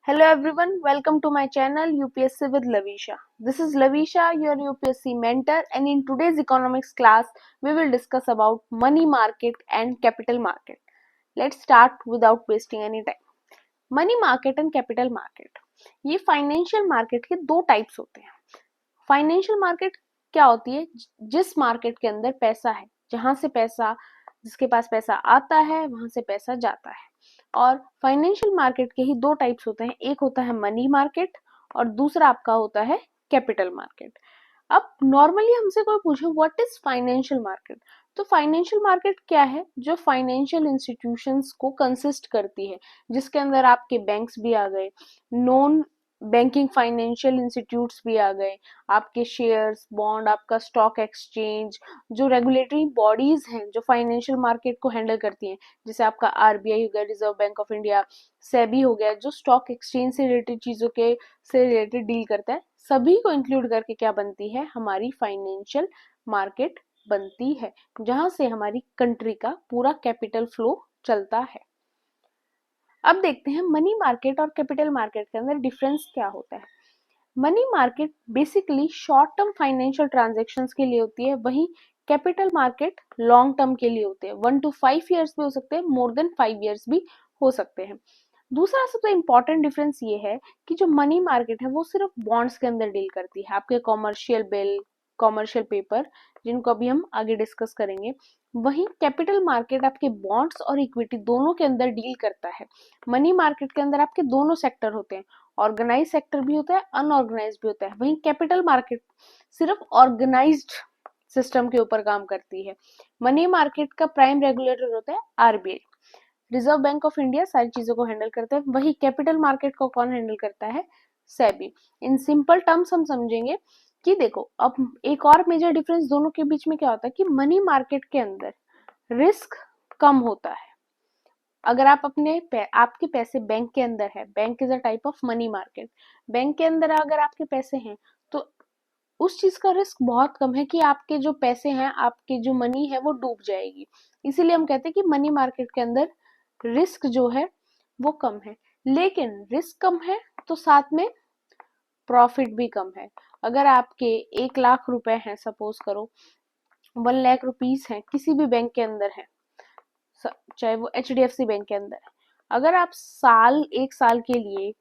Hello everyone, welcome to my channel UPSC with Lavisha. This is Lavisha, your UPSC mentor, and in today's economics class, we will discuss about money market and capital market. Let's start without wasting any time. Money market and capital market, ये financial market के दो types होते हैं. Financial market क्या होती है? जिस market के अंदर पैसा है, जहां से पैसा, जिसके पास पैसा आता है वहां से पैसा जाता है. और फाइनेंशियल मार्केट के ही दो टाइप्स होते हैं, एक होता है मनी मार्केट और दूसरा आपका होता है कैपिटल मार्केट. अब नॉर्मली हमसे कोई पूछे व्हाट इज फाइनेंशियल मार्केट, तो फाइनेंशियल मार्केट क्या है? जो फाइनेंशियल इंस्टीट्यूशंस को कंसिस्ट करती है, जिसके अंदर आपके बैंक्स भी आ गए, नॉन बैंकिंग फाइनेंशियल इंस्टीट्यूट्स भी आ गए, आपके शेयर्स, बॉन्ड, आपका स्टॉक एक्सचेंज, जो रेगुलेटरी बॉडीज हैं जो फाइनेंशियल मार्केट को हैंडल करती हैं, जैसे आपका आरबीआई हो गया, reserve bank of India, SEBI हो गया, जो स्टॉक एक्सचेंज से रिलेटेड चीजों के से रिलेटेड डील करता है, सभी को इंक्लूड करके क्या बनती है? हमारी फाइनेंशियल मार्केट बनती है, जहां से हमारी कंट्री का पूरा कैपिटल फ्लो चलता है. अब देखते हैं मनी मार्केट और कैपिटल मार्केट के अंदर डिफरेंस क्या होता है. Money market basically short term financial transactions के लिए होती है, वहीं कैपिटल मार्केट लॉन्ग टर्म के लिए होते हैं. 1 to 5 years भी हो सकते हैं, मोर देन 5 years भी हो सकते हैं. दूसरा सबसे इम्पोर्टेंट डिफरेंस ये है कि जो मनी मार्केट है वो सिर्फ बॉन्ड्स के अंदर डील करती है, आपके कॉमर्शियल बिल, कॉमर्शियल पेपर, जिनको अभी हम आगे डिस्कस करेंगे. वहीं कैपिटल मार्केट आपके बॉन्ड्स और इक्विटी दोनों के अंदर डील करता है. मनी मार्केट के अंदर आपके दोनों सेक्टर होते हैं, ऑर्गेनाइज सेक्टर भी होता है, अनऑर्गेनाइज भी होता है. वहीं कैपिटल मार्केट सिर्फ ऑर्गेनाइज्ड सिस्टम के ऊपर काम करती है. मनी मार्केट का प्राइम रेगुलेटर होता है RBI, reserve bank of India सारी चीजों को हैंडल करता है. वही कैपिटल मार्केट को कौन हैंडल करता है? सेबी. इन सिंपल टर्म्स हम समझेंगे कि देखो, अब एक और मेजर डिफरेंस दोनों के बीच में क्या होता है कि मनी मार्केट के अंदर रिस्क कम होता है. अगर आप आपके पैसे बैंक के अंदर है, bank is a type of money market, bank के अंदर अगर आपके पैसे हैं तो उस चीज का रिस्क बहुत कम है कि आपके जो पैसे हैं, आपके जो मनी है वो डूब जाएगी. इसीलिए हम कहते हैं कि मनी मार्केट के अंदर रिस्क जो है वो कम है. लेकिन रिस्क कम है तो साथ में प्रॉफिट भी कम है. अगर आपके 1 लाख रुपए हैं, सपोज करो 1 लाख रुपीज हैं, किसी भी बैंक के अंदर है, चाहे वो HDFC बैंक के अंदर है, अगर आप एक साल के लिए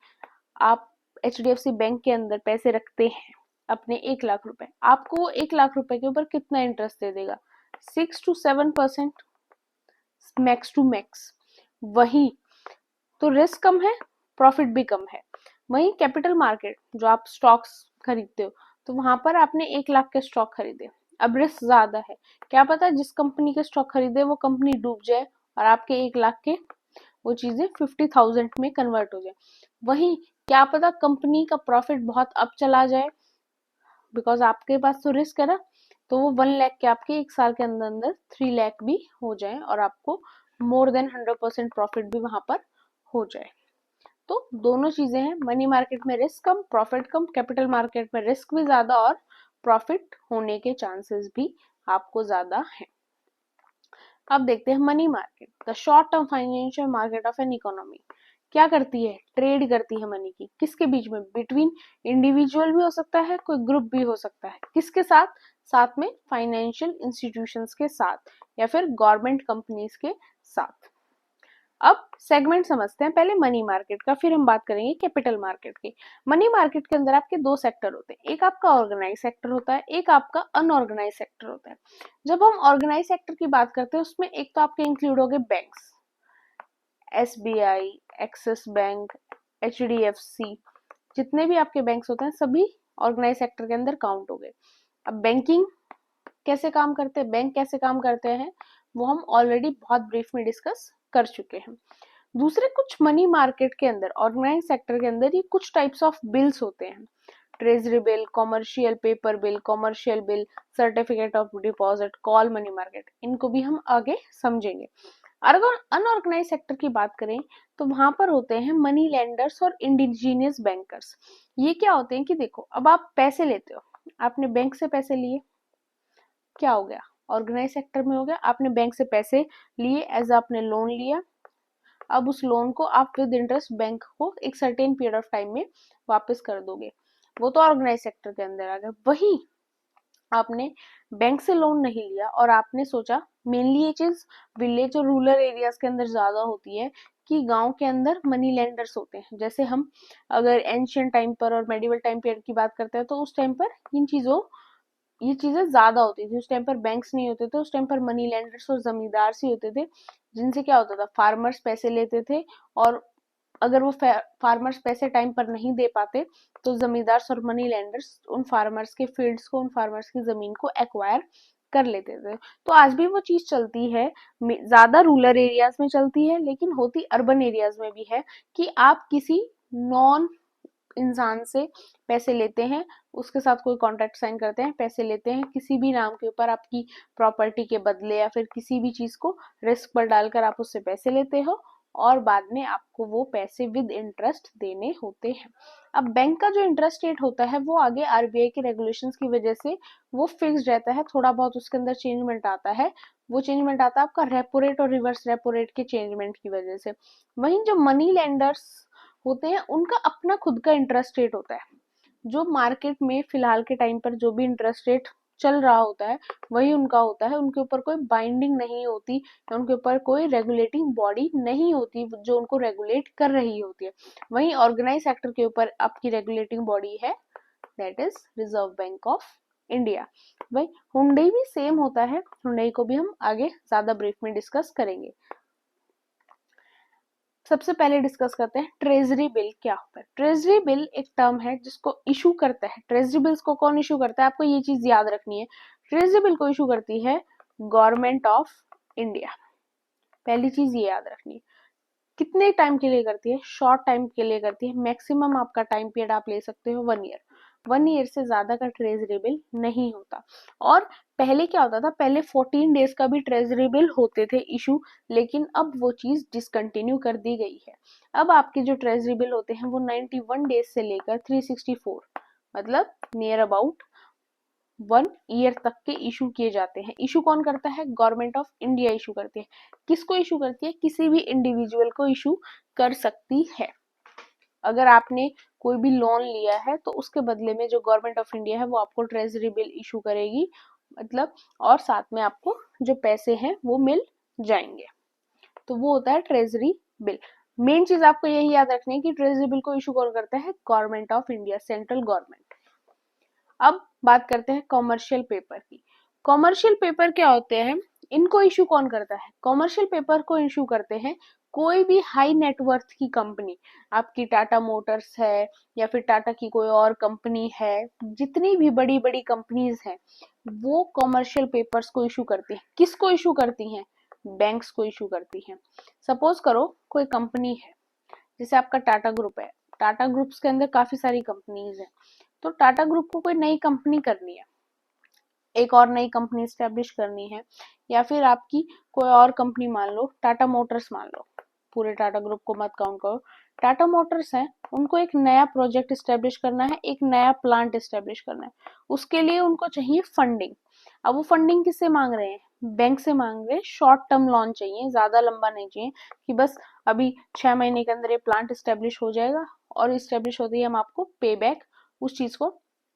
आप HDFC बैंक के अंदर पैसे रखते हैं अपने 1 लाख रुपए, आपको 1 लाख रुपए के ऊपर कितना इंटरेस्ट दे देगा? 6 to 7% मैक्स टू मैक्स. वही तो रिस्क कम है, प्रॉफिट भी कम है. वहीं कैपिटल मार्केट, जो आप स्टॉक्स खरीदते हो, तो वहां पर आपने 1 लाख के स्टॉक खरीदे, अब रिस्क ज्यादा है. क्या पता जिस कंपनी के स्टॉक खरीदे वो कंपनी डूब जाए और आपके 1 लाख के वो चीजें 50,000 में कन्वर्ट हो जाए. वहीं क्या पता कंपनी का प्रॉफिट बहुत अप चला जाए, बिकॉज आपके पास तो रिस्क है ना, तो वो 1 लाख के आपके 1 साल के अंदर अंदर 3 लाख भी हो जाए और आपको मोर देन 100% प्रॉफिट भी वहां पर हो जाए. तो दोनों चीजें हैं, मनी मार्केट में रिस्क कम, प्रॉफिट कम, कैपिटल मार्केट में रिस्क भी ज्यादा और प्रॉफिट होने के चांसेस भी आपको ज्यादा है. अब देखते हैं money market, the short term financial market of an economy. क्या करती है? ट्रेड करती है मनी की. किसके बीच में? बिटवीन इंडिविजुअल भी हो सकता है, कोई ग्रुप भी हो सकता है. किसके साथ? साथ में फाइनेंशियल इंस्टीट्यूशंस के साथ या फिर गवर्नमेंट कंपनीज के साथ. अब सेगमेंट समझते हैं, पहले मनी मार्केट का, फिर हम बात करेंगे कैपिटल मार्केट की. मनी मार्केट के अंदर आपके दो सेक्टर होते हैं, एक आपका ऑर्गेनाइज सेक्टर होता है, एक आपका अनऑर्गेनाइज सेक्टर होता है. जब हम ऑर्गेनाइज सेक्टर की बात करते हैं उसमें एक तो आपके इंक्लूड हो गए banks, SBI, axis bank, HDFC, जितने भी आपके बैंक्स होते हैं सभी ऑर्गेनाइज सेक्टर के अंदर काउंट हो गए. अब बैंकिंग कैसे काम करते हैं, बैंक कैसे काम करते हैं, वो हम ऑलरेडी बहुत ब्रीफ में डिस्कस कर चुके हैं. दूसरे कुछ मनी मार्केट के अंदर, ऑर्गेनाइज सेक्टर के अंदर, ये कुछ टाइप्स ऑफ बिल्स होते हैं, treasury bill, commercial paper bill, commercial bill, certificate of deposit, call money market, इनको भी हम आगे समझेंगे. अगर अनऑर्गेनाइज सेक्टर की बात करें तो वहां पर होते हैं मनी लेंडर्स और इंडिजीनियस बैंकर्स. ये क्या होते हैं कि देखो, अब आप पैसे लेते हो, आपने बैंक से पैसे लिए, क्या हो गया? ऑर्गेनाइज सेक्टर में हो गया, आपने बैंक से पैसे लिए, एज आपने लोन लिया. अब उस लोन को आप विद इंटरेस्ट बैंक को एक सर्टेन पीरियड ऑफ टाइम में वापस कर दोगे। वो तो ऑर्गेनाइज सेक्टर के अंदर आ गया। वही आपने बैंक से लोन नहीं लिया और आपने सोचा, मेनली ये चीज विलेज और रूरल एरियाज के अंदर ज्यादा होती है कि गांव के अंदर मनी लेंडर्स होते हैं। जैसे हम अगर एंशियंट टाइम पर और मेडिवल टाइम पीरियड की बात करते हैं तो उस टाइम पर ये चीजें ज्यादा होती थी। उस टाइम पर बैंक्स नहीं होते थे, उस टाइम पर मनी लेंडर्स और जमींदार ही होते थे, जिनसे क्या होता था, फार्मर्स पैसे लेते थे और अगर वो फार्मर्स पैसे टाइम पर नहीं दे पाते तो जमींदार और मनी लेंडर्स उन फार्मर्स के फील्ड्स को, उन फार्मर्स की जमीन को एक्वायर कर लेते थे। तो आज भी वो चीज चलती है, ज्यादा रूरल एरियाज में चलती है लेकिन होती अर्बन एरियाज में भी है कि आप किसी नॉन इंसान से पैसे लेते हैं, उसके साथ कोई कॉन्ट्रैक्ट साइन करते हैं, पैसे लेते हैं किसी भी नाम के ऊपर आपकी प्रॉपर्टी के बदले या फिर किसी भी चीज को रिस्क पर डालकर आप उससे पैसे लेते हो और बाद में आपको वो पैसे विद इंटरेस्ट देने होते हैं। अब बैंक का जो इंटरेस्ट रेट होता है वो आगे आरबीआई के रेगुलेशंस की वजह से वो फिक्स्ड रहता है, थोड़ा बहुत उसके अंदर चेंजमेंट आता है। वो चेंजमेंट आता है आपका रेपो रेट और रिवर्स रेपो रेट के चेंजमेंट की वजह से। वहीं जो मनी लेंडर्स होते हैं उनका अपना खुद का इंटरेस्ट रेट होता है, जो मार्केट में फिलहाल के टाइम पर जो भी इंटरेस्ट रेट चल रहा होता है वही उनका होता है। उनके ऊपर कोई बाइंडिंग नहीं होती या उनके ऊपर कोई रेगुलेटिंग बॉडी नहीं होती जो उनको रेगुलेट कर रही होती है। वहीं ऑर्गेनाइज सेक्टर के ऊपर आपकी रेगुलेटिंग बॉडी है, that is reserve bank of India. भाई हुंडई भी सेम होता है, हुंडई को भी हम आगे ज्यादा ब्रीफ में डिस्कस करेंगे। सबसे पहले डिस्कस करते हैं ट्रेजरी बिल क्या होता है। ट्रेजरी बिल एक टर्म है जिसको इशू करता है। ट्रेजरी बिल्स को कौन इशू करता है, आपको ये चीज याद रखनी है। ट्रेजरी बिल को इशू करती है गवर्नमेंट ऑफ इंडिया। पहली चीज ये याद रखनी है। कितने टाइम के लिए करती है, शॉर्ट टाइम के लिए करती है। मैक्सिमम आपका टाइम पीरियड आप ले सकते हो 1 ईयर। 1 ईयर से ज्यादा का ट्रेजरी बिल नहीं होता। और पहले क्या होता था, पहले 14 डेज का भी ट्रेजरी बिल होते थे इशू, लेकिन अब वो चीज डिसकंटिन्यू कर दी गई है। अब आपके जो ट्रेजरी बिल होते हैं वो 91 डेज से लेकर 364 मतलब नियर अबाउट 1 ईयर तक के इशू किए जाते हैं। इशू कौन करता है, गवर्नमेंट ऑफ इंडिया इशू करती है। किसको इशू करती है, किसी भी इंडिविजुअल को इशू कर सकती है। अगर आपने कोई भी लोन लिया है तो उसके बदले में जो गवर्नमेंट ऑफ इंडिया है वो आपको ट्रेजरी बिल इशू करेगी, मतलब, और साथ में आपको जो पैसे हैं वो मिल जाएंगे। तो वो होता है ट्रेजरी बिल। मेन चीज आपको यही याद रखनी है कि ट्रेजरी बिल को इशू कौन करता है, government of India, central government. अब बात करते हैं कॉमर्शियल पेपर की। कॉमर्शियल पेपर क्या होते हैं, इनको इशू कौन करता है, कॉमर्शियल पेपर को इशू करते हैं कोई भी हाई नेटवर्थ की कंपनी। आपकी टाटा मोटर्स है या फिर टाटा की कोई और कंपनी है, जितनी भी बड़ी बड़ी कंपनीज हैं वो कॉमर्शियल पेपर्स को इशू करती हैं। किसको इशू करती हैं, बैंक्स को इशू करती हैं। सपोज करो कोई कंपनी है, जैसे आपका टाटा ग्रुप है, टाटा ग्रुप्स के अंदर काफी सारी कंपनीज हैं। तो टाटा ग्रुप को कोई नई कंपनी करनी है, एक और नई कंपनी स्टैब्लिश करनी है, या फिर आपकी कोई और कंपनी मान लो, टाटा मोटर्स मान लो, पूरे टाटा ग्रुप को मत काउंट करो, टाटा मोटर्स है, उनको एक नया प्रोजेक्ट स्टैब्लिश करना है, एक नया प्लांट स्टैब्लिश करना है। उसके लिए उनको चाहिए फंडिंग। अब वो फंडिंग किससे मांग रहे हैं, बैंक से मांग रहे हैं। शॉर्ट टर्म लोन चाहिए, ज्यादा लंबा नहीं चाहिए कि बस अभी 6 महीने के अंदर ये प्लांट स्टैब्लिश हो जाएगा और स्टैब्लिश होते ही हम आपको पे बैक उस चीज को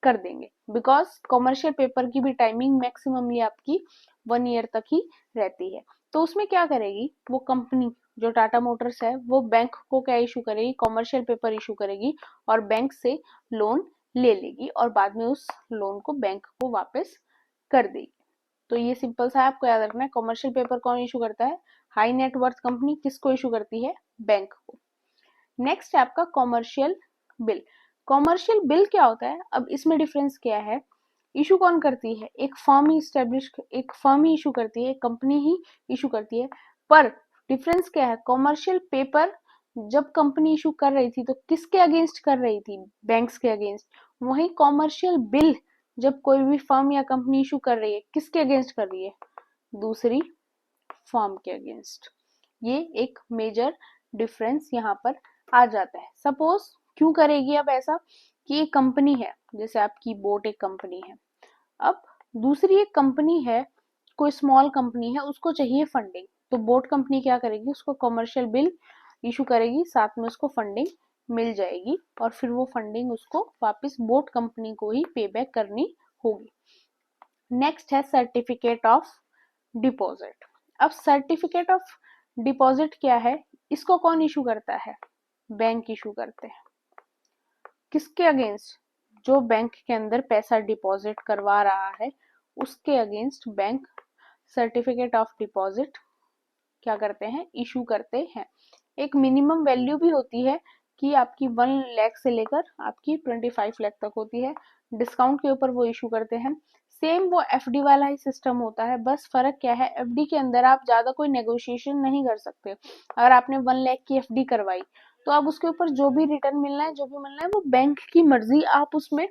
कर देंगे। बिकॉज कॉमर्शियल पेपर की भी टाइमिंग मैक्सिममली आपकी 1 ईयर तक ही रहती है। तो उसमें क्या करेगी वो कंपनी, जो टाटा मोटर्स है, वो बैंक को क्या इशू करेगी, कॉमर्शियल पेपर इशू करेगी और बैंक से लोन ले लेगी और बाद में उस लोन को बैंक को वापस कर देगी। तो ये सिंपल सा आपको याद रखना है। कॉमर्शियल पेपर कौन इशू करता है, हाई नेटवर्थ कंपनी। किसको इशू करती है, बैंक को। नेक्स्ट है आपका कॉमर्शियल बिल। कॉमर्शियल बिल क्या होता है, अब इसमें डिफरेंस क्या है, इशू कौन करती है, एक फर्म ही इशू करती है, एक कंपनी ही इशू करती है। पर डिफरेंस क्या है, कॉमर्शियल पेपर जब कंपनी इशू कर रही थी तो किसके अगेंस्ट कर रही थी, बैंक्स के अगेंस्ट। वहीं कॉमर्शियल बिल जब कोई भी फर्म या कंपनी इशू कर रही है, किसके अगेंस्ट कर रही है, दूसरी फर्म के अगेंस्ट। ये एक मेजर डिफरेंस यहाँ पर आ जाता है। सपोज क्यों करेगी अब ऐसा, कि एक कंपनी है, जैसे आपकी बोट एक कंपनी है, अब दूसरी एक कंपनी है, कोई स्मॉल कंपनी है, उसको चाहिए फंडिंग, तो बोट कंपनी क्या करेगी, उसको कॉमर्शियल बिल इशू करेगी, साथ में उसको फंडिंग मिल जाएगी और फिर वो फंडिंग उसको वापस बोट कंपनी को ही पे बैक करनी होगी। नेक्स्ट है सर्टिफिकेट ऑफ डिपॉजिट। अब सर्टिफिकेट ऑफ डिपॉजिट क्या है, इसको कौन इशू करता है, बैंक इशू करते हैं। किसके अगेंस्ट, जो बैंक के अंदर पैसा डिपॉजिट करवा रहा है उसके against bank certificate of deposit क्या करते हैं, इशू करते हैं। एक मिनिमम वैल्यू भी होती है कि आपकी 1 लाख से लेकर आपकी 25 लाख तक होती है, डिस्काउंट के ऊपर वो इशू करते हैं। सेम वो एफडी वाला ही सिस्टम होता है, बस फर्क क्या है, एफडी के अंदर आप ज्यादा कोई नेगोशिएशन नहीं कर सकते। अगर आपने 1 लाख की एफडी करवाई तो अब उसके ऊपर जो भी रिटर्न मिलना है, जो भी मिलना है, वो बैंक की मर्जी, आप उसमें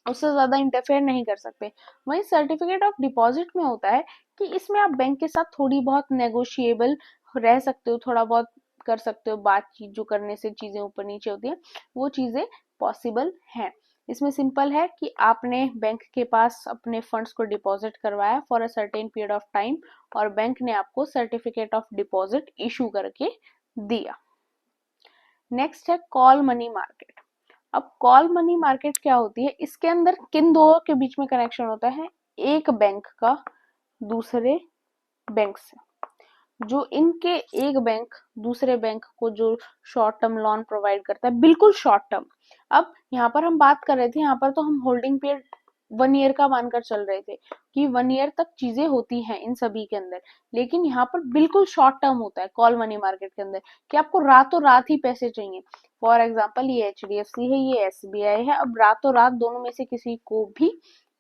उससे ज्यादा इंटरफेयर नहीं कर सकते। वहीं सर्टिफिकेट ऑफ डिपॉजिट में होता है कि इसमें आप बैंक के साथ थोड़ी बहुत नेगोशिएबल रह सकते हो, थोड़ा बहुत कर सकते हो बातचीत, जो करने से चीजें ऊपर नीचे होती है वो चीजें पॉसिबल हैं। इसमें सिंपल है कि आपने बैंक के पास अपने फंड्स को डिपॉजिट करवाया for a certain period of time और बैंक ने आपको सर्टिफिकेट ऑफ डिपॉजिट इशू करके दिया। नेक्स्ट है कॉल मनी मार्केट। अब कॉल मनी मार्केट क्या होती है, इसके अंदर किन दो के बीच में कनेक्शन होता है, एक बैंक का दूसरे बैंक से, जो इनके एक बैंक दूसरे बैंक को जो शॉर्ट टर्म लोन प्रोवाइड करता है, बिल्कुल शॉर्ट टर्म। अब यहाँ पर हम बात कर रहे थे, यहाँ पर तो हम होल्डिंग पीरियड 1 ईयर का मानकर चल रहे थे कि 1 ईयर तक चीजें होती हैं इन सभी के अंदर, लेकिन यहाँ पर बिल्कुल शॉर्ट टर्म होता है कॉल मनी मार्केट के अंदर कि आपको रातों रात ही पैसे चाहिए। फॉर एग्जाम्पल ये HDFC है, ये SBI है, अब रातों रात दोनों में से किसी को भी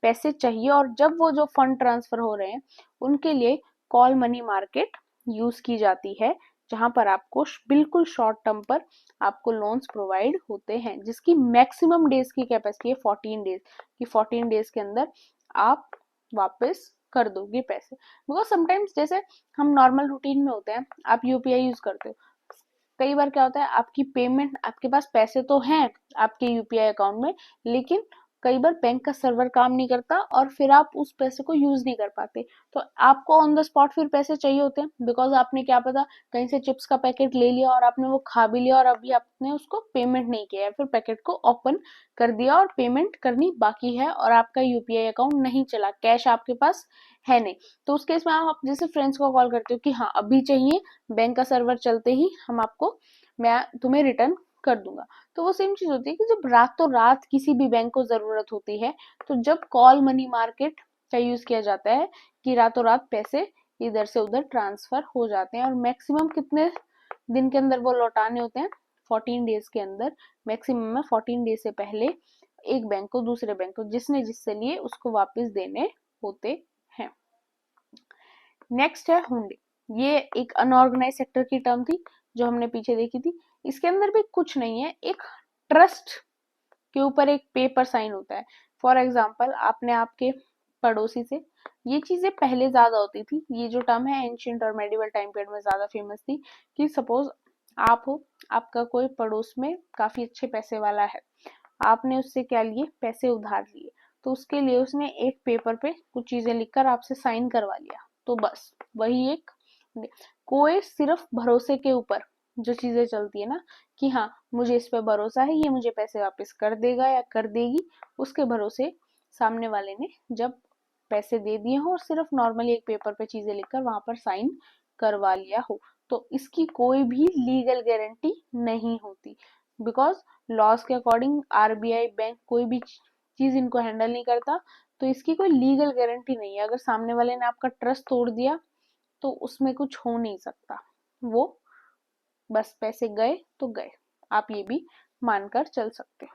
पैसे चाहिए और जब वो जो फंड ट्रांसफर हो रहे हैं उनके लिए कॉल मनी मार्केट यूज की जाती है, जहां पर आपको बिल्कुल शॉर्ट टर्म पर आपको लोन्स प्रोवाइड होते हैं, जिसकी मैक्सिमम डेज की कैपेसिटी है 14 डेज, कि 14 डेज के अंदर आप वापस कर दोगे पैसे। बिकॉज समटाइम्स जैसे हम नॉर्मल रूटीन में होते हैं, आप यूपीआई यूज करते हो, कई बार क्या होता है आपकी पेमेंट, आपके पास पैसे तो हैं आपके यूपीआई अकाउंट में, लेकिन कई बार बैंक का सर्वर काम नहीं करता और फिर आप उस पैसे को यूज नहीं कर पाते, तो आपको ऑन द स्पॉट फिर पैसे चाहिए होते हैं, बिकॉज आपने क्या पता कहीं से चिप्स का पैकेट ले लिया और आपने वो खा भी लिया और अभी आपने उसको पेमेंट नहीं किया है, फिर पैकेट को ओपन कर दिया और पेमेंट करनी बाकी है और आपका यूपीआई अकाउंट नहीं चला, कैश आपके पास है नहीं, तो उस केस में आप जैसे फ्रेंड्स को कॉल करते हो कि हाँ अभी चाहिए, बैंक का सर्वर चलते ही हम आपको, मैं तुम्हें रिटर्न कर दूंगा। तो वो सेम चीज होती है कि जब रातों रात किसी भी बैंक को जरूरत होती है, तो जब कॉल मनी मार्केट का यूज किया जाता है कि रातों रात पैसे इधर से उधर ट्रांसफर हो जाते हैं और मैक्सिमम कितने दिन के अंदर वो लौटाने होते हैं, 14 डेज के अंदर, मैक्सिमम में 14 डेज से पहले एक बैंक को दूसरे बैंक को जिसने जिससे लिए उसको वापस देने होते हैं। नेक्स्ट है हुंडी, ये एक अनऑर्गेनाइज सेक्टर की टर्म थी जो हमने पीछे देखी थी। इसके अंदर भी कुछ नहीं है, एक ट्रस्ट के ऊपर एक पेपर साइन होता है। फॉर एग्जाम्पल आपने आपके पड़ोसी से, ये चीजें पहले ज्यादा होती थी, ये जो टर्म है एंशियंट और मेडिवल टाइम पीरियड में ज्यादा फेमस थी, कि सपोज आप हो, आपका कोई पड़ोस में काफी अच्छे पैसे वाला है, आपने उससे क्या लिए, पैसे उधार लिए, तो उसके लिए उसने एक पेपर पे कुछ चीजें लिखकर आपसे साइन करवा लिया, तो बस वही एक, कोई सिर्फ भरोसे के ऊपर जो चीजें चलती है ना कि हाँ मुझे इस पे भरोसा है, ये मुझे पैसे वापस कर देगा या कर देगी, उसके भरोसे सामने वाले ने जब पैसे दे दिए हो और सिर्फ नॉर्मली एक पेपर पे चीजें लिखकर वहां पर साइन करवा लिया हो, तो इसकी कोई भी लीगल गारंटी नहीं होती, बिकॉज लॉज के अकॉर्डिंग आरबीआई बैंक कोई भी चीज इनको हैंडल नहीं करता, तो इसकी कोई लीगल गारंटी नहीं है। अगर सामने वाले ने आपका ट्रस्ट तोड़ दिया तो उसमें कुछ हो नहीं सकता, वो बस पैसे गए तो गए, आप ये भी मानकर चल सकते हो।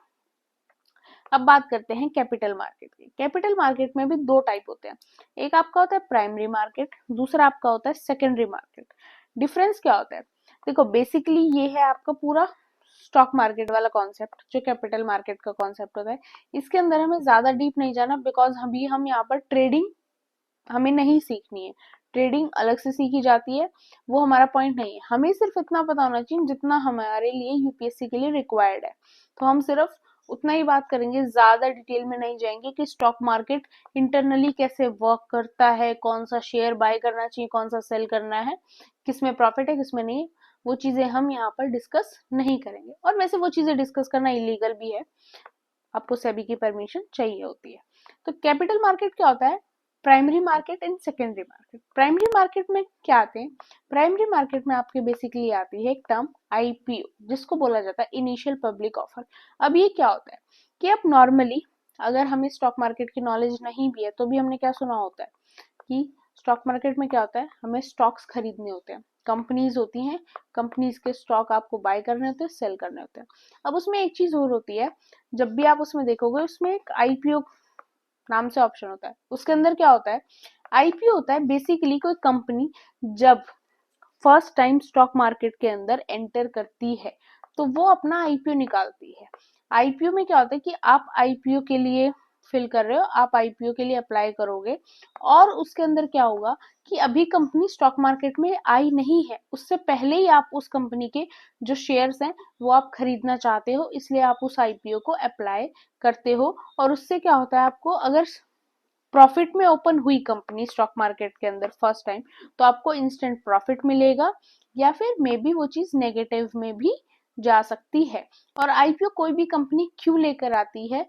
अब बात करते हैं कैपिटल मार्केट की। कैपिटल मार्केट में भी दो टाइप होते हैं, एक आपका होता है प्राइमरी मार्केट, दूसरा आपका होता है सेकेंडरी मार्केट। डिफरेंस क्या होता है, देखो बेसिकली ये है आपका पूरा स्टॉक मार्केट वाला कॉन्सेप्ट जो कैपिटल मार्केट का कॉन्सेप्ट होता है। इसके अंदर हमें ज्यादा डीप नहीं जाना, बिकॉज अभी हम यहाँ पर ट्रेडिंग हमें नहीं सीखनी है, ट्रेडिंग अलग से सीखी जाती है, वो हमारा पॉइंट नहीं है। हमें सिर्फ इतना पता होना चाहिए जितना हमारे लिए यूपीएससी के लिए रिक्वायर्ड है, तो हम सिर्फ उतना ही बात करेंगे, ज्यादा डिटेल में नहीं जाएंगे कि स्टॉक मार्केट इंटरनली कैसे वर्क करता है, कौन सा शेयर बाय करना चाहिए, कौन सा सेल करना है, किसमें प्रॉफिट है किसमें नहीं, वो चीजें हम यहाँ पर डिस्कस नहीं करेंगे, और वैसे वो चीजें डिस्कस करना इलीगल भी है, आपको सेबी की परमिशन चाहिए होती है। तो कैपिटल मार्केट क्या होता है? Primary market and secondary market. Primary market में क्या आते हैं? प्राइमरी मार्केट में आपके बेसिकली आती है एक टर्म आईपीओ, जिसको बोला जाता है इनिशियल पब्लिक ऑफर। अब ये क्या होता है कि अब नॉर्मली अगर हमें स्टॉक मार्केट की नॉलेज नहीं भी है तो भी हमने क्या सुना होता है कि स्टॉक मार्केट में क्या होता है, हमें स्टॉक्स खरीदने होते हैं, कंपनीज होती हैं, कंपनीज के स्टॉक आपको बाय करने होते हैं, सेल करने होते हैं। अब उसमें एक चीज और होती है, जब भी आप उसमें देखोगे उसमें एक आईपीओ नाम से ऑप्शन होता है। उसके अंदर क्या होता है? आईपीओ होता है बेसिकली कोई कंपनी जब फर्स्ट टाइम स्टॉक मार्केट के अंदर एंटर करती है तो वो अपना आईपीओ निकालती है। आईपीओ में क्या होता है कि आप आईपीओ के लिए फिल कर रहे हो, आप आईपीओ के लिए अप्लाई करोगे, और उसके अंदर क्या होगा कि अभी कंपनी स्टॉक मार्केट में आई नहीं है, उससे पहले ही आप उस कंपनी के जो शेयर्स हैं वो आप खरीदना चाहते हो, इसलिए आप उस आईपीओ को अप्लाई करते हो। और उससे क्या होता है, आपको अगर प्रॉफिट में ओपन हुई कंपनी स्टॉक मार्केट के अंदर फर्स्ट टाइम तो आपको इंस्टेंट प्रॉफिट मिलेगा, या फिर मे बी वो चीज नेगेटिव में भी जा सकती है। और आईपीओ कोई भी कंपनी क्यों लेकर आती है?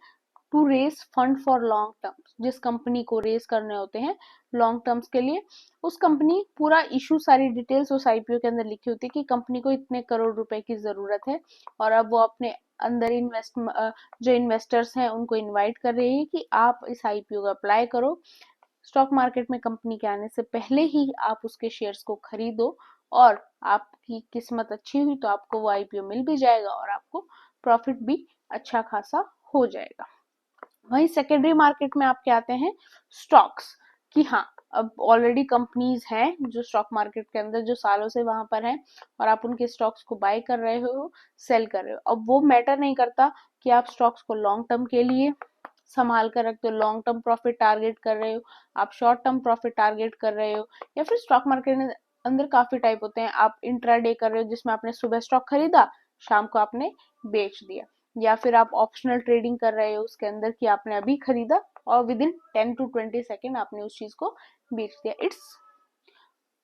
To raise fund for long terms. जिस कंपनी को रेज करने होते हैं लॉन्ग टर्म्स के लिए, उस कंपनी पूरा इशू सारी डिटेल्स उस आईपीओ के अंदर लिखी होती है कि कंपनी को इतने करोड़ रुपए की जरूरत है, और अब वो अपने अंदर जो इन्वेस्टर्स हैं उनको इनवाइट कर रही है कि आप इस आईपीओ को अप्लाई करो, स्टॉक मार्केट में कंपनी के आने से पहले ही आप उसके शेयर्स को खरीदो, और आपकी किस्मत अच्छी हुई तो आपको वो आईपीओ मिल भी जाएगा और आपको प्रॉफिट भी अच्छा खासा हो जाएगा। वहीं सेकेंडरी मार्केट में आपके आते हैं स्टॉक्स, कि हाँ अब ऑलरेडी कंपनीज हैं जो स्टॉक मार्केट के अंदर जो सालों से वहां पर हैं, और आप उनके स्टॉक्स को बाय कर रहे हो, सेल कर रहे हो। अब वो मैटर नहीं करता कि आप स्टॉक्स को लॉन्ग टर्म के लिए संभाल कर रखते हो, लॉन्ग टर्म प्रॉफिट टारगेट कर रहे हो, आप शॉर्ट टर्म प्रॉफिट टारगेट कर रहे हो, या फिर स्टॉक मार्केट में अंदर काफी टाइप होते हैं, आप इंट्राडे कर रहे हो जिसमें आपने सुबह स्टॉक खरीदा, शाम को आपने बेच दिया, या फिर आप ऑप्शनल ट्रेडिंग कर रहे हो उसके अंदर कि आपने अभी खरीदा और विद इन 10 to 20 सेकेंड आपने उस चीज को बेच दिया। It's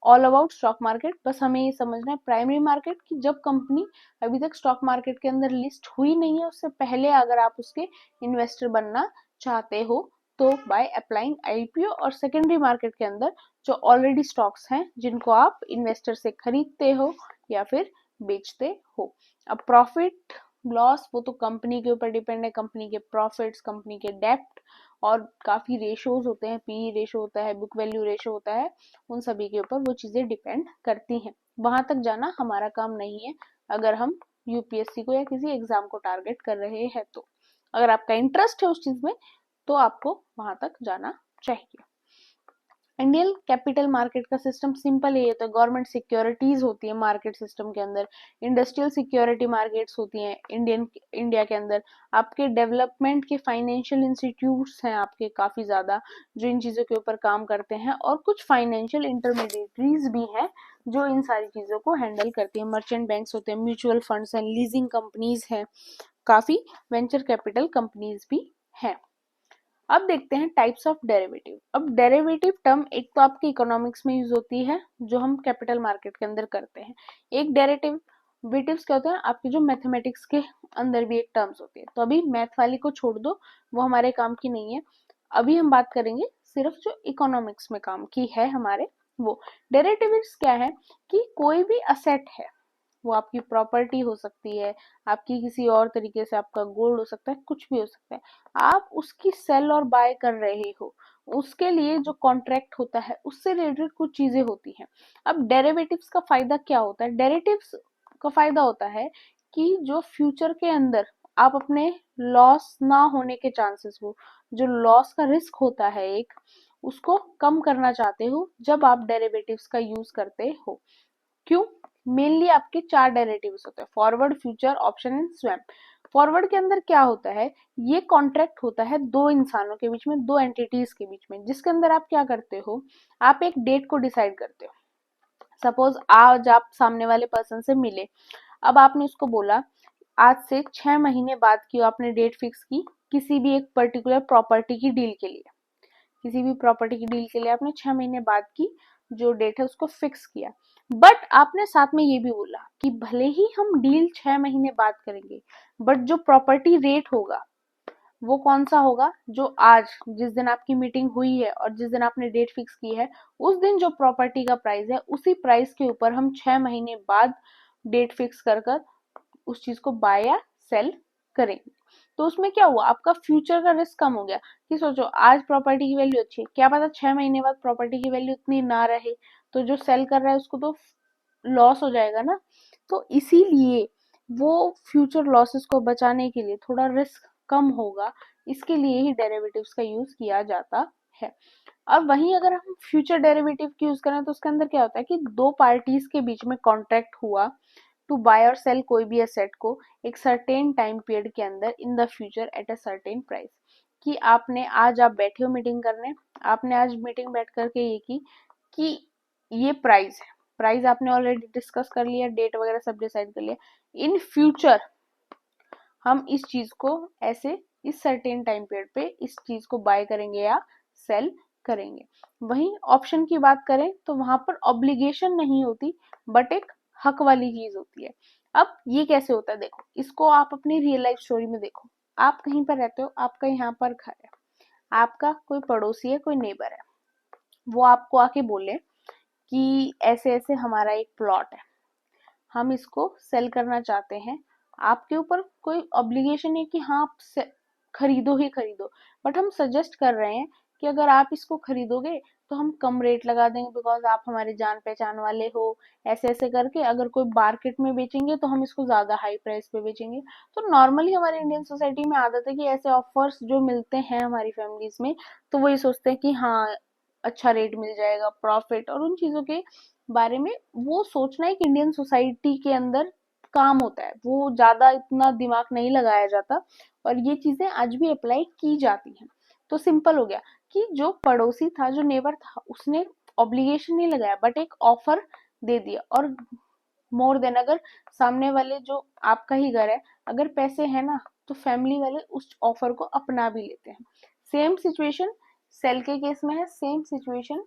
all about stock market. बस हमें ये समझना है प्राइमरी मार्केट की जब कंपनी अभी तक स्टॉक मार्केट के अंदर लिस्ट हुई नहीं है, उससे पहले अगर आप उसके इन्वेस्टर बनना चाहते हो तो बाय अप्लाइंग आईपीओ। और सेकेंडरी मार्केट के अंदर जो ऑलरेडी स्टॉक्स हैं जिनको आप इन्वेस्टर से खरीदते हो या फिर बेचते हो। अब प्रॉफिट लॉस वो तो कंपनी के ऊपर डिपेंड है, कंपनी के प्रॉफिट्स, कंपनी के डेप्ट, और काफी रेशोज होते हैं, पी रेशो होता है, बुक वैल्यू रेशो होता है, उन सभी के ऊपर वो चीजें डिपेंड करती हैं। वहां तक जाना हमारा काम नहीं है अगर हम यूपीएससी को या किसी एग्जाम को टारगेट कर रहे हैं तो। अगर आपका इंटरेस्ट है उस चीज में तो आपको वहां तक जाना चाहिए। इंडियन कैपिटल मार्केट का सिस्टम सिंपल है, तो गवर्नमेंट सिक्योरिटीज होती है मार्केट सिस्टम के अंदर, इंडस्ट्रियल सिक्योरिटी मार्केट्स होती हैं इंडिया के अंदर, आपके डेवलपमेंट के फाइनेंशियल इंस्टीट्यूट्स हैं आपके काफी ज्यादा जो इन चीजों के ऊपर काम करते हैं, और कुछ फाइनेंशियल इंटरमीडिएटरीज भी हैं जो इन सारी चीजों को हैंडल करती हैं। मर्चेंट बैंक्स होते हैं, म्यूचुअल फंड्स हैं, लीजिंग कंपनीज हैं, काफी वेंचर कैपिटल कंपनीज भी हैं। अब देखते हैं टाइप्स ऑफ डेरिवेटिव। अब डेरिवेटिव टर्म एक तो आपकी इकोनॉमिक्स में यूज होती है जो हम कैपिटल मार्केट के अंदर करते हैं, एक डेरिवेटिव्स क्या होता है आपके जो मैथमेटिक्स के अंदर भी एक टर्म्स होती है। तो अभी मैथ वाली को छोड़ दो, वो हमारे काम की नहीं है, अभी हम बात करेंगे सिर्फ जो इकोनॉमिक्स में काम की है हमारे वो। डेरिवेटिव्स क्या है कि कोई भी असेट है, वो आपकी प्रॉपर्टी हो सकती है, आपकी किसी और तरीके से आपका गोल्ड हो सकता है, कुछ भी हो सकता है, आप उसकी सेल और बाय कर रहे हो, उसके लिए जो कॉन्ट्रैक्ट होता है उससे रिलेटेड कुछ चीजें होती हैं। अब डेरिवेटिव्स का फायदा क्या होता है? डेरिवेटिव्स का फायदा होता है कि जो फ्यूचर के अंदर आप अपने लॉस ना होने के चांसेस हो, जो लॉस का रिस्क होता है एक, उसको कम करना चाहते हो जब आप डेरिवेटिव्स का यूज करते हो। क्यों? मेनली आपके 4 डेरिवेटिव्स होते हैं, forward, future, option and swap. Forward के अंदर क्या होता है, ये कॉन्ट्रैक्ट होता है दो इंसानों के बीच में, दो एंटिटीज के बीच में, जिसके अंदर आप क्या करते हो, आप एक डेट को डिसाइड करते हो। सपोज आज आप सामने वाले पर्सन से मिले, अब आपने उसको बोला आज से 6 महीने बाद की आपने डेट फिक्स की किसी भी एक पर्टिकुलर प्रॉपर्टी की डील के लिए, किसी भी प्रॉपर्टी की डील के लिए आपने 6 महीने बाद की जो डेट है उसको फिक्स किया। बट आपने साथ में ये भी बोला कि भले ही हम डील 6 महीने बाद करेंगे, बट जो प्रॉपर्टी रेट होगा वो कौन सा होगा, जो आज जिस दिन आपकी मीटिंग हुई है और जिस दिन आपने डेट फिक्स की है, उस दिन जो प्रॉपर्टी का प्राइस है उसी प्राइस के ऊपर हम 6 महीने बाद डेट फिक्स कर कर उस चीज को बाय या सेल करेंगे। तो उसमें क्या हुआ, आपका फ्यूचर का रिस्क कम हो गया कि सोचो आज प्रॉपर्टी की वैल्यू अच्छी है, क्या पता 6 महीने बाद प्रॉपर्टी की वैल्यू इतनी ना रहे, तो जो सेल कर रहा है उसको तो लॉस हो जाएगा ना। तो इसीलिए वो फ्यूचर लॉसेस को बचाने के लिए थोड़ा रिस्क कम होगा, इसके लिए ही डेरिवेटिव्स का यूज किया जाता है। अब वहीं अगर हम फ्यूचर डेरिवेटिव की यूज करें तो उसके अंदर क्या होता है कि दो पार्टीज के बीच में कॉन्ट्रैक्ट हुआ टू बाय और सेल कोई भी एसेट को एक सर्टेन टाइम पीरियड के अंदर in the future at a certain price. कि आपने आज आप बैठे हो मीटिंग करने, आपने आज मीटिंग बैठ करके ये की कि ये प्राइस है, प्राइस आपने ऑलरेडी डिस्कस कर लिया, डेट वगैरह सब डिसाइड कर लिया, इन फ्यूचर हम इस चीज को ऐसे इस सर्टेन टाइम पीरियड पे इस चीज को बाय करेंगे या सेल करेंगे। वहीं ऑप्शन की बात करें तो वहां पर ऑब्लिगेशन नहीं होती, बट एक हक वाली चीज होती है। अब ये कैसे होता है, देखो इसको आप अपनी रियल लाइफ स्टोरी में देखो। आप कहीं पर रहते हो, आपका यहाँ पर घर है, आपका कोई पड़ोसी है, कोई नेबर है, वो आपको आके बोले कि ऐसे ऐसे हमारा एक प्लॉट है, हम इसको सेल करना चाहते हैं, आपके ऊपर कोई ऑब्लिगेशन है कि हाँ आप खरीदो ही खरीदो, बट हम सजेस्ट कर रहे हैं कि अगर आप इसको खरीदोगे तो हम कम रेट लगा देंगे बिकॉज आप हमारे जान पहचान वाले हो, ऐसे ऐसे करके अगर कोई मार्केट में बेचेंगे तो हम इसको ज्यादा हाई प्राइस पे बेचेंगे। तो नॉर्मली हमारे इंडियन सोसाइटी में आदत है कि ऐसे ऑफर्स जो मिलते हैं हमारी फैमिलीज में, तो वो ये सोचते हैं कि हाँ अच्छा रेट मिल जाएगा, प्रॉफिट और उन चीजों के बारे में वो सोचना एक इंडियन सोसाइटी के अंदर काम होता है, वो ज्यादा इतना दिमाग नहीं लगाया जाता और ये चीजें आज भी अप्लाई की जाती हैं। तो सिंपल हो गया कि जो पड़ोसी था, जो नेबर था, उसने ऑब्लिगेशन नहीं लगाया बट एक ऑफर दे दिया। और मोर देन अगर सामने वाले जो आपका ही घर है, अगर पैसे है ना, तो फैमिली वाले उस ऑफर को अपना भी लेते हैं। सेम सिचुएशन सेल के केस में है, सेम सिचुएशन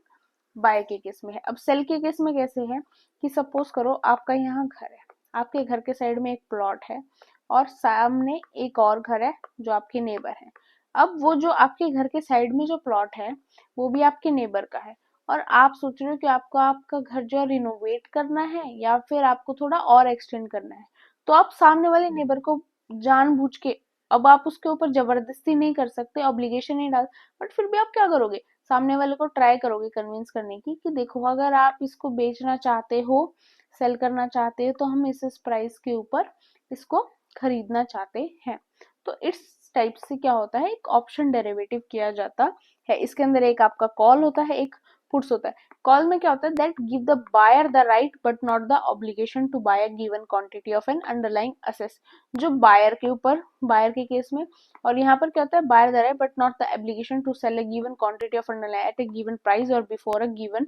बाय के केस में है। अब सेल के केस में कैसे है कि सपोज करो आपका यहाँ घर है, आपके घर के साइड में एक प्लॉट है और सामने एक और घर है जो आपके नेबर है। अब वो जो आपके घर के साइड में जो प्लॉट है वो भी आपके नेबर का है, और आप सोच रहे हो कि आपको आपका घर जो है रिनोवेट करना है या फिर आपको थोड़ा और एक्सटेंड करना है। तो आप सामने वाले नेबर को जानबूझ के, अब आप उसके ऊपर जबरदस्ती नहीं कर सकते, ऑब्लिगेशन नहीं डाल, बट फिर भी आप क्या करोगे, सामने वाले को ट्राई करोगे कन्विंस करने की कि देखो अगर आप इसको बेचना चाहते हो, सेल करना चाहते हो, तो हम इस प्राइस के ऊपर इसको खरीदना चाहते हैं। तो इस टाइप से क्या होता है, एक ऑप्शन डेरिवेटिव किया जाता है। इसके अंदर एक आपका कॉल होता है, एक पुट्स होता है। कॉल में क्या होता है, that give the buyer the right but not the obligation to buy a given quantity of an underlying asset, जो बायर के ऊपर, बायर के केस में। और यहाँ पर क्या होता है, buyer the right but not the obligation to sell a given quantity of underlying at a given price or before a given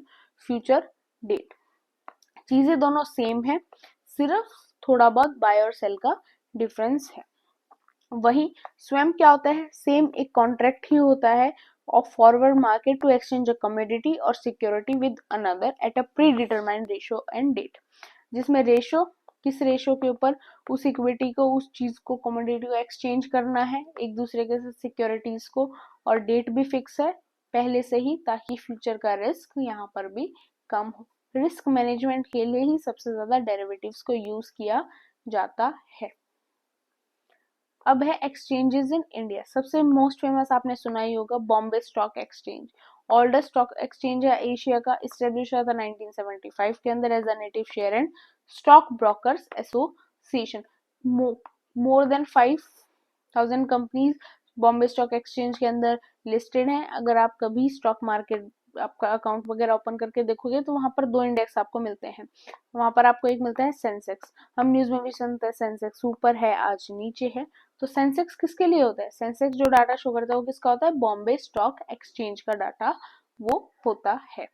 future date. चीजें दोनों सेम है, सिर्फ थोड़ा बहुत बाय और सेल का डिफरेंस है। वही स्वयं क्या होता है, सेम एक कॉन्ट्रैक्ट ही होता है of forward market to exchange a commodity or security with another at a predetermined ratio and date. जिसमें रेशो, किस रेशो के ऊपर उस इक्विटी को, उस चीज को, कमोडिटी को एक्सचेंज करना है एक दूसरे के साथ, सिक्योरिटीज को, और डेट भी फिक्स है पहले से ही, ताकि फ्यूचर का रिस्क यहाँ पर भी कम हो। रिस्क मैनेजमेंट के लिए ही सबसे ज्यादा डेरिवेटिव्स को यूज किया जाता है। अब है एक्सचेंजेस इन इंडिया। सबसे मोस्ट फेमस आपने सुना ही होगा, Bombay Stock Exchange. Oldest stock exchange है एशिया का, इस्टेब्लिश हुआ था 1975 के अंदर as a native share and stock brokers association. More than 5000 companies Bombay Stock Exchange के अंदर लिस्टेड हैं। अगर आप कभी स्टॉक मार्केट आपका अकाउंट वगैरह ओपन करके देखोगे तो वहां पर दो इंडेक्स आपको मिलते हैं। वहां पर आपको एक मिलता है सेंसेक्स, हम न्यूज में भी सुनते हैं सेंसेक्स ऊपर है आज नीचे है। तो सेंसेक्स किसके लिए होता है, सेंसेक्स जो डाटा शो करता है वो किसका होता है, बॉम्बे स्टॉक एक्सचेंज का डाटा वो होता है।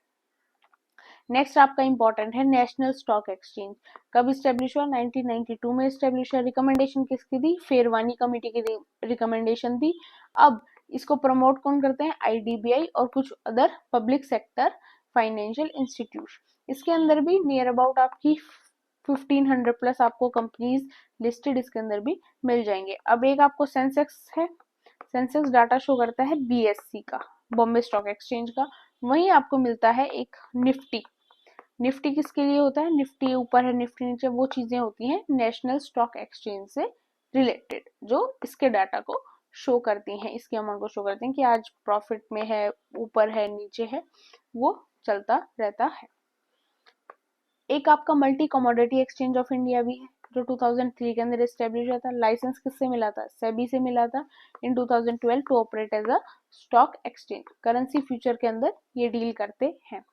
नेक्स्ट आपका इंपॉर्टेंट है नेशनल स्टॉक एक्सचेंज। कब स्टेब्लिश हुआ, 1992 में स्टेब्लिश हुआ। रिकमेंडेशन किसकी थी, फेरवानी कमेटी की रिकमेंडेशन थी। अब इसको प्रमोट कौन करते हैं, आईडीबीआई और कुछ other public sector financial institute. इसके अंदर भी नियर अबाउट आपकी 1500 प्लस आपको कंपनीज लिस्टेड इसके अंदर भी मिल जाएंगे। अब एक आपको सेंसेक्स है, सेंसेक्स डाटा शो करता है बीएससी का, बॉम्बे स्टॉक एक्सचेंज का। वहीं आपको मिलता है एक निफ्टी। निफ्टी किसके लिए होता है? निफ्टी ऊपर है निफ्टी नीचे, वो चीजें होती हैं नेशनल स्टॉक एक्सचेंज से रिलेटेड, जो इसके डाटा को शो करती हैं, इसके अमाउंट को शो करती हैं कि आज प्रॉफिट में है, ऊपर है, नीचे है, वो चलता रहता है। एक आपका multi commodity exchange of India भी है, जो 2003 के अंदर एस्टेब्लिश हुआ था। लाइसेंस किससे मिला था? सेबी से मिला था in 2012 to operate as a stock exchange. Currency future के अंदर ये डील करते हैं।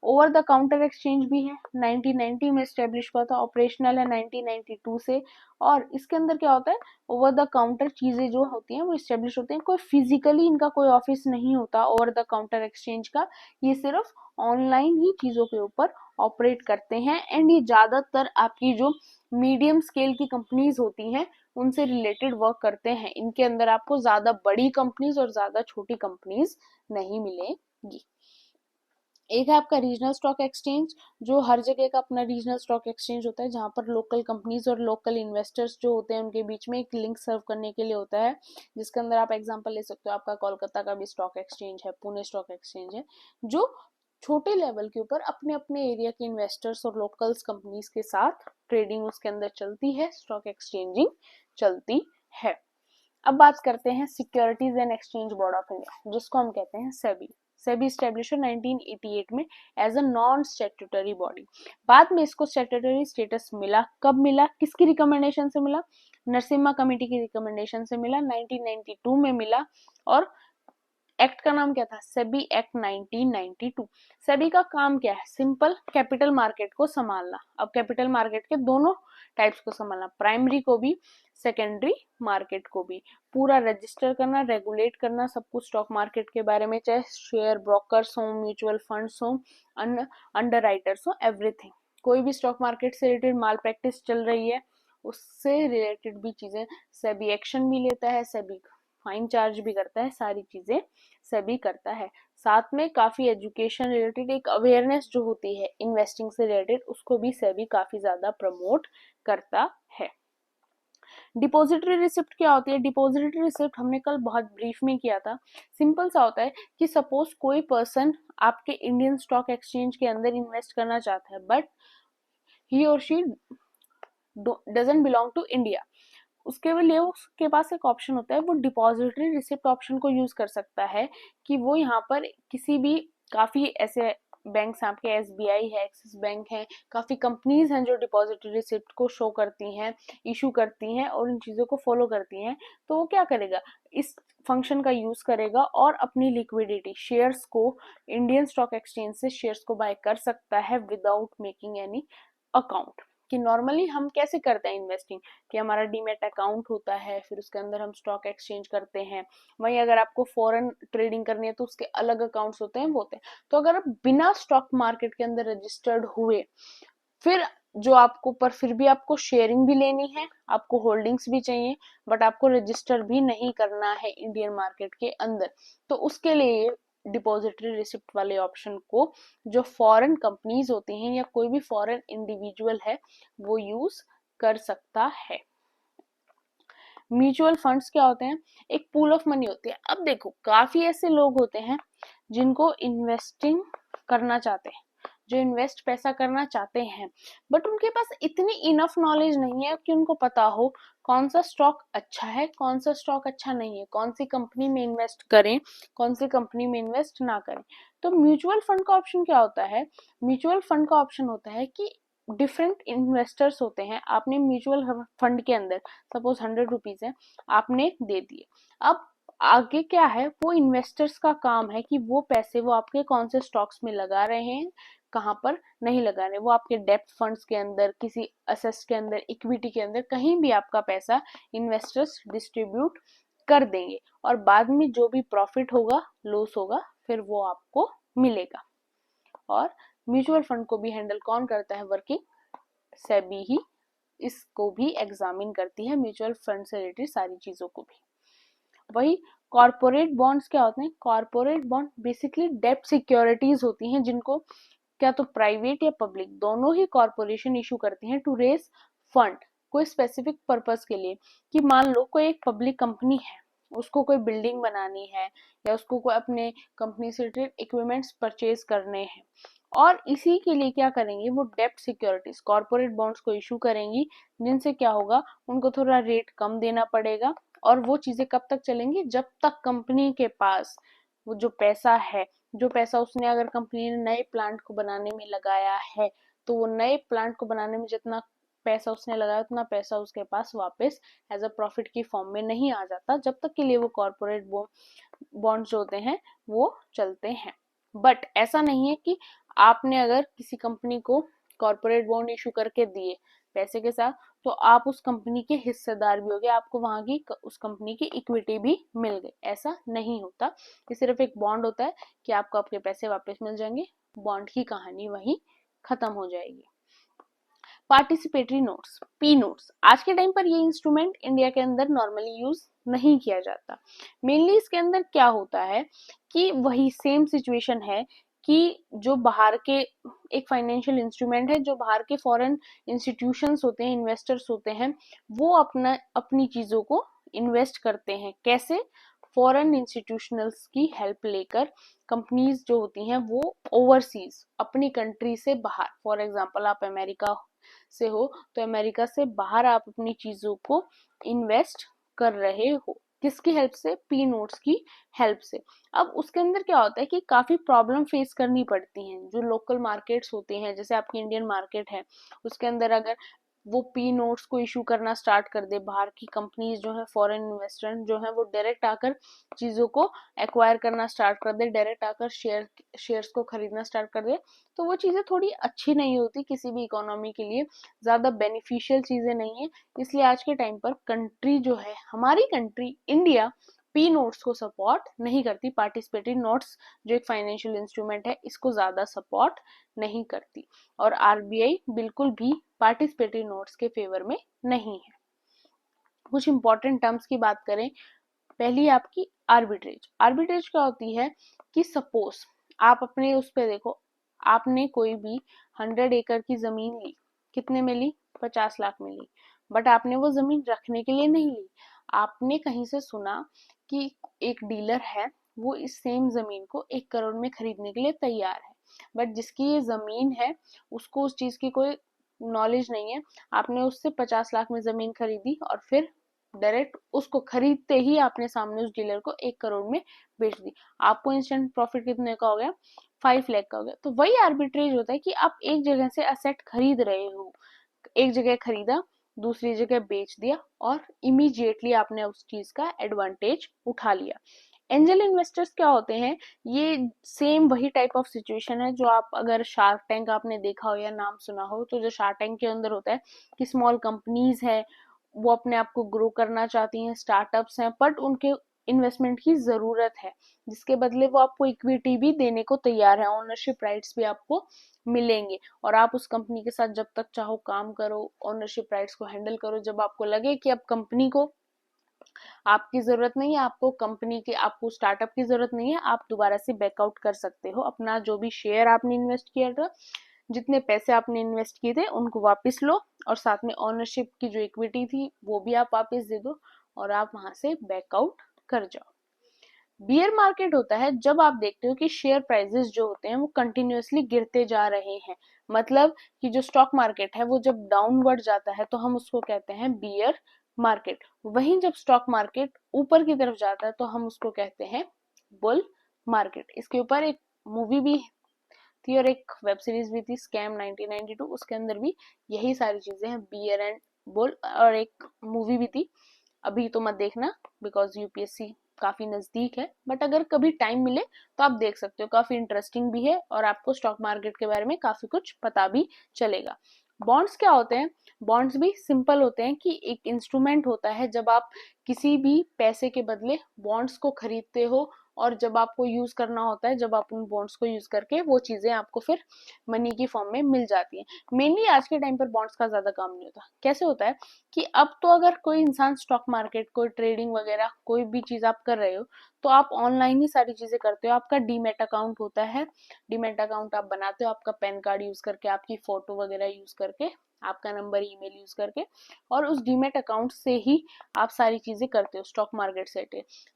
ओवर द काउंटर एक्सचेंज भी है, 1990 में एस्टेब्लिश हुआ था, ऑपरेशनल है 1992 से। और इसके अंदर क्या होता है, ओवर द काउंटर चीजें जो होती हैं वो एस्टेब्लिश होते हैं, कोई फिजिकली इनका कोई ऑफिस नहीं होता ओवर द काउंटर एक्सचेंज का, ये सिर्फ ऑनलाइन ही चीजों के ऊपर ऑपरेट करते हैं। एंड ये ज्यादातर आपकी जो मीडियम स्केल की कंपनीज होती हैं उनसे रिलेटेड वर्क करते हैं। इनके अंदर आपको ज्यादा बड़ी कंपनीज और ज्यादा छोटी कंपनीज नहीं मिलेगी। एक है आपका रीजनल स्टॉक एक्सचेंज, जो हर जगह का अपना रीजनल स्टॉक एक्सचेंज होता है, जहां पर लोकल कंपनीज और लोकल इन्वेस्टर्स जो होते हैं उनके बीच में एक लिंक सर्व करने के लिए होता है। जिसके अंदर आप एग्जांपल ले सकते हो, आपका कोलकाता का भी स्टॉक एक्सचेंज है, पुणे स्टॉक एक्सचेंज है, जो छोटे लेवल के ऊपर अपने अपने एरिया के इन्वेस्टर्स और लोकल्स कंपनीज के साथ ट्रेडिंग उसके अंदर चलती है, स्टॉक एक्सचेंजिंग चलती है। अब बात करते हैं Securities and Exchange Board of India, जिसको हम कहते हैं सेबी। सेबी स्टैब्लिश 1988 में as a non statutory body. बाद में इसको स्टैट्यूटरी स्टेटस मिला, कब मिला, किसकी रिकमेंडेशन से मिला? नरसिम्हा कमेटी की रिकमेंडेशन से मिला, 1992 में मिला। और एक्ट का नाम क्या था? सेबी एक्ट 1992। सेबी का काम क्या है? सिंपल, कैपिटल मार्केट को संभालना। अब कैपिटल मार्केट के दोनों टाइप्स को संभालना, प्राइमरी को भी, सेकेंडरी मार्केट को भी, पूरा रजिस्टर करना, रेगुलेट करना सब कुछ स्टॉक मार्केट के बारे में, चाहे शेयर ब्रोकर्स हो, म्यूचुअल फंड्स हो, अंडर राइटर्स हो, एवरीथिंग। कोई भी स्टॉक मार्केट से रिलेटेड माल प्रैक्टिस चल रही है उससे रिलेटेड भी चीजें सेबी एक्शन भी लेता है, सेबी फाइन चार्ज भी करता है, सारी चीजें सेबी करता है। साथ में काफी एजुकेशन रिलेटेड एक अवेयरनेस जो होती है इन्वेस्टिंग से रिलेटेड, उसको भी सेबी काफी ज्यादा प्रमोट करता है। डिपॉजिटरी रिसिप्ट क्या होती है? डिपॉजिटरी रिसिप्ट हमने कल बहुत ब्रीफ में किया था। सिंपल सा होता है कि सपोज कोई पर्सन आपके इंडियन स्टॉक एक्सचेंज के अंदर इन्वेस्ट करना चाहता है, बट ही और she doesn't belong to India, उसके लिए उसके पास एक ऑप्शन होता है, वो डिपॉजिटरी रिसिप्ट ऑप्शन को यूज कर सकता है कि वो यहाँ पर किसी भी, काफी ऐसे बैंक्स आपके एसबीआई है, एक्सिस बैंक है, काफी कंपनीज हैं जो डिपॉजिटरी रिसिप्ट को शो करती हैं, इशू करती हैं और इन चीजों को फॉलो करती हैं। तो वो क्या करेगा, इस फंक्शन का यूज करेगा और अपनी लिक्विडिटी शेयर्स को इंडियन स्टॉक एक्सचेंज से शेयर्स को बाय कर सकता है विदाउट मेकिंग एनी अकाउंट। कि नॉर्मली हम कैसे करते हैं इन्वेस्टिंग, कि हमारा डीमेट अकाउंट होता है, फिर उसके अंदर हम स्टॉक एक्सचेंज करते हैं। वहीं अगर आपको फॉरेन ट्रेडिंग करनी है तो उसके अलग अकाउंट्स होते हैं, वो होते हैं। तो अगर आप बिना स्टॉक मार्केट के अंदर रजिस्टर्ड हुए, फिर जो आपको, पर फिर भी आपको शेयरिंग भी लेनी है, आपको होल्डिंग्स भी चाहिए, बट आपको रजिस्टर भी नहीं करना है इंडियन मार्केट के अंदर, तो उसके लिए डिपॉजिटरी रिसिप्ट वाले ऑप्शन को जो फॉरेन कंपनीज होती हैं या कोई भी फॉरेन इंडिविजुअल है वो यूज कर सकता है। म्यूचुअल फंड्स क्या होते हैं? एक पूल ऑफ मनी होती है। अब देखो, काफी ऐसे लोग होते हैं जिनको इन्वेस्टिंग करना चाहते हैं, जो इन्वेस्ट पैसा करना चाहते हैं, बट उनके पास इतनी इनफ नॉलेज नहीं है कि उनको पता हो कौन सा स्टॉक अच्छा है, कौन सा स्टॉक अच्छा नहीं है, कौन सी कंपनी में इन्वेस्ट करें, कौन सी कंपनी में इन्वेस्ट ना करें। तो म्यूचुअल फंड का ऑप्शन क्या होता है? म्यूचुअल फंड का ऑप्शन होता है कि डिफरेंट इन्वेस्टर्स होते हैं, आपने म्यूचुअल फंड के अंदर सपोज 100 रुपीज है, आपने दे दिए। अब आगे क्या है, वो इन्वेस्टर्स का काम है कि वो पैसे वो आपके कौन से स्टॉक्स में लगा रहे हैं, कहाँ पर नहीं लगा रहे। वो आपके डेप्थ फंड्स के अंदर, किसी असेट्स के अंदर, इक्विटी के अंदर, कहीं भी आपका पैसा इन्वेस्टर्स डिस्ट्रीब्यूट कर देंगे और बाद में जो भी प्रॉफिट होगा, लॉस होगा, फिर वो आपको मिलेगा। और म्यूचुअल फंड को भी हैंडल कौन करता है? वर्किंग सेबी ही इसको भी एग्जामिन करती है, म्यूचुअल फंड से रिलेटेड सारी चीजों को भी। वही कॉर्पोरेट बॉन्ड्स क्या होते हैं? कॉर्पोरेट बॉन्ड बेसिकली डेब्ट सिक्योरिटीज होती हैं जिनको क्या तो प्राइवेट या पब्लिक दोनों ही कॉरपोरेशन इशू करती हैं टू रेज फंड कोई स्पेसिफिक पर्पस के लिए। कि मान लो कोई एक पब्लिक कंपनी है, उसको कोई बिल्डिंग बनानी है या उसको कोई अपने कंपनी से रिलेटेड इक्विपमेंट्स परचेज करने हैं, और इसी के लिए क्या करेंगे, वो डेप्ट सिक्योरिटीज कॉर्पोरेट बॉन्ड्स को इशू करेंगी, जिनसे क्या होगा, उनको थोड़ा रेट कम देना पड़ेगा। और वो चीजें कब तक चलेंगी, जब तक कंपनी के पास वो जो पैसा है, जो पैसा उसने अगर कंपनी ने नए प्लांट को बनाने में लगाया है, तो वो नए प्लांट को बनाने में जितना पैसा उसने लगाया उतना पैसा उसके पास वापस एज अ प्रॉफिट की फॉर्म में नहीं आ जाता, जब तक के लिए वो कॉर्पोरेट बॉन्ड्स होते हैं वो चलते हैं। बट ऐसा नहीं है कि आपने अगर किसी कंपनी को कॉर्पोरेट बॉन्ड इशू करके दिए पैसे के साथ, तो आप उस कंपनी के हिस्सेदार भी हो गए, आपको वहां की उस कंपनी की इक्विटी भी मिल गई। ऐसा नहीं होता, ये सिर्फ एक बॉन्ड होता है कि आपको आपके पैसे वापस मिल जाएंगे, बॉन्ड की कहानी वहीं खत्म हो जाएगी। पार्टिसिपेटरी नोट्स, पी नोट्स, आज के टाइम पर ये इंस्ट्रूमेंट इंडिया के अंदर नॉर्मली यूज नहीं किया जाता। मेनली इसके अंदर क्या होता है कि वही सेम सिचुएशन है कि जो बाहर के एक फाइनेंशियल इंस्ट्रूमेंट है, जो बाहर के फॉरेन इंस्टीट्यूशंस होते हैं, इन्वेस्टर्स होते हैं, वो अपनी चीजों को इन्वेस्ट करते हैं। कैसे, फॉरेन इंस्टीट्यूशनल्स की हेल्प लेकर कंपनीज जो होती हैं वो ओवरसीज अपनी कंट्री से बाहर, फॉर एग्जांपल आप अमेरिका से हो तो अमेरिका से बाहर आप अपनी चीजों को इन्वेस्ट कर रहे हो, किसकी हेल्प से, पी नोट्स की हेल्प से। अब उसके अंदर क्या होता है कि काफी प्रॉब्लम फेस करनी पड़ती हैं। जो लोकल मार्केट्स होते हैं, जैसे आपकी इंडियन मार्केट है, उसके अंदर अगर वो पी नोट्स को इशू करना स्टार्ट कर दे, बाहर की कंपनीज जो है, फॉरेन इन्वेस्टर जो है, वो डायरेक्ट आकर चीजों को एक्वायर करना स्टार्ट कर दे, डायरेक्ट आकर शेयर्स को खरीदना स्टार्ट कर दे, तो वो चीजें थोड़ी अच्छी नहीं होती, किसी भी इकोनॉमी के लिए ज्यादा बेनिफिशियल चीजें नहीं है। इसलिए आज के टाइम पर कंट्री जो है, हमारी कंट्री इंडिया, पी नोट्स को सपोर्ट नहीं करती। पार्टिसिपेटरी नोट्स जो एक फाइनेंशियल इंस्ट्रूमेंट है, इसको ज्यादा सपोर्ट नहीं करती, और आरबीआई बिल्कुल भी पार्टिसिपेटरी नोट्स के फेवर में नहीं है। कुछ इंपॉर्टेंट टर्म्स की बात करें, पहली आपकी आर्बिट्रेज। आर्बिट्रेज क्या होती है कि सपोज आप अपने उस पे देखो, आपने कोई भी 100 एकड़ की जमीन ली, कितने में ली, 50 लाख में ली, बट आपने वो जमीन रखने के लिए नहीं ली। आपने कहीं से सुना कि एक डीलर है, वो इस सेम जमीन को 1 करोड़ में खरीदने के लिए तैयार है, बट जिसकी ये जमीन है उसको उस चीज की कोई नॉलेज नहीं है। आपने उससे 50 लाख में जमीन खरीदी और फिर डायरेक्ट उसको खरीदते ही आपने सामने उस डीलर को 1 करोड़ में बेच दी। आपको इंस्टेंट प्रॉफिट कितने का हो गया, 5 लाख का हो गया। तो वही आर्बिट्रेज होता है कि आप एक जगह से असेट खरीद रहे हो, एक जगह खरीदा, दूसरी जगह बेच दिया, और इमीडिएटली आपने उस चीज का एडवांटेज उठा लिया। एंजल इन्वेस्टर्स क्या होते हैं, ये सेम वही टाइप ऑफ सिचुएशन है जो आप अगर शार्क टैंक आपने देखा हो या नाम सुना हो, तो जो शार्क टैंक के अंदर होता है कि स्मॉल कंपनीज है, वो अपने आप को ग्रो करना चाहती हैं, स्टार्टअप्स हैं, बट उनके इन्वेस्टमेंट की जरूरत है, जिसके बदले वो आपको इक्विटी भी देने को तैयार है, ओनरशिप राइट्स भी आपको मिलेंगे, और आप उस कंपनी के साथ जब तक चाहो काम करो, ओनरशिप राइट्स को हैंडल करो। जब आपको लगे कि अब कंपनी को आपकी जरूरत नहीं है, आपको कंपनी की, आपको स्टार्टअप की जरूरत नहीं है, आप दोबारा से बैकआउट कर सकते हो, अपना जो भी शेयर आपने इन्वेस्ट किया था, जितने पैसे आपने इन्वेस्ट किए थे उनको वापस लो, और साथ में ओनरशिप की जो इक्विटी थी वो भी आप वापस दे दो, और आप वहां से बैकआउट कर जाओ। बियर मार्केट होता है जब आप देखते हो कि शेयर प्राइसेस जो होते हैं वो कंटिन्यूअसली गिरते जा रहे हैं, मतलब कि जो स्टॉक मार्केट है वो जब डाउनवर्ड जाता है तो हम उसको कहते हैं बियर मार्केट। वहीं जब स्टॉक मार्केट ऊपर की तरफ जाता है तो हम उसको कहते हैं बुल मार्केट। इसके ऊपर एक मूवी भी थी और एक वेब सीरीज भी थी, स्कैम 1992, उसके अंदर भी यही सारी चीजें हैं, बियर एंड बुल, और एक मूवी भी थी। अभी तो मत देखना बिकॉज यूपीएससी काफी नजदीक है, बट अगर कभी टाइम मिले तो आप देख सकते हो, काफी इंटरेस्टिंग भी है और आपको स्टॉक मार्केट के बारे में काफी कुछ पता भी चलेगा। बॉन्ड्स क्या होते हैं, बॉन्ड्स भी सिंपल होते हैं कि एक इंस्ट्रूमेंट होता है, जब आप किसी भी पैसे के बदले बॉन्ड्स को खरीदते हो और जब आपको यूज करना होता है, जब आप उन बॉन्ड्स को यूज करके वो चीजें आपको फिर मनी की फॉर्म में मिल जाती है। मेनली आज के टाइम पर बॉन्ड्स का ज्यादा काम नहीं होता। कैसे होता है कि अब तो अगर कोई इंसान स्टॉक मार्केट, कोई ट्रेडिंग वगैरह कोई भी चीज आप कर रहे हो तो आप ऑनलाइन ही सारी चीजें करते हो। आपका डीमैट अकाउंट होता है, डीमैट अकाउंट आप बनाते हो आपका पैन कार्ड यूज करके, आपकी फोटो वगैरह यूज करके, आपका नंबर, ईमेल यूज करके, और उस डीमैट अकाउंट से ही आप सारी चीजें करते हो स्टॉक मार्केट से।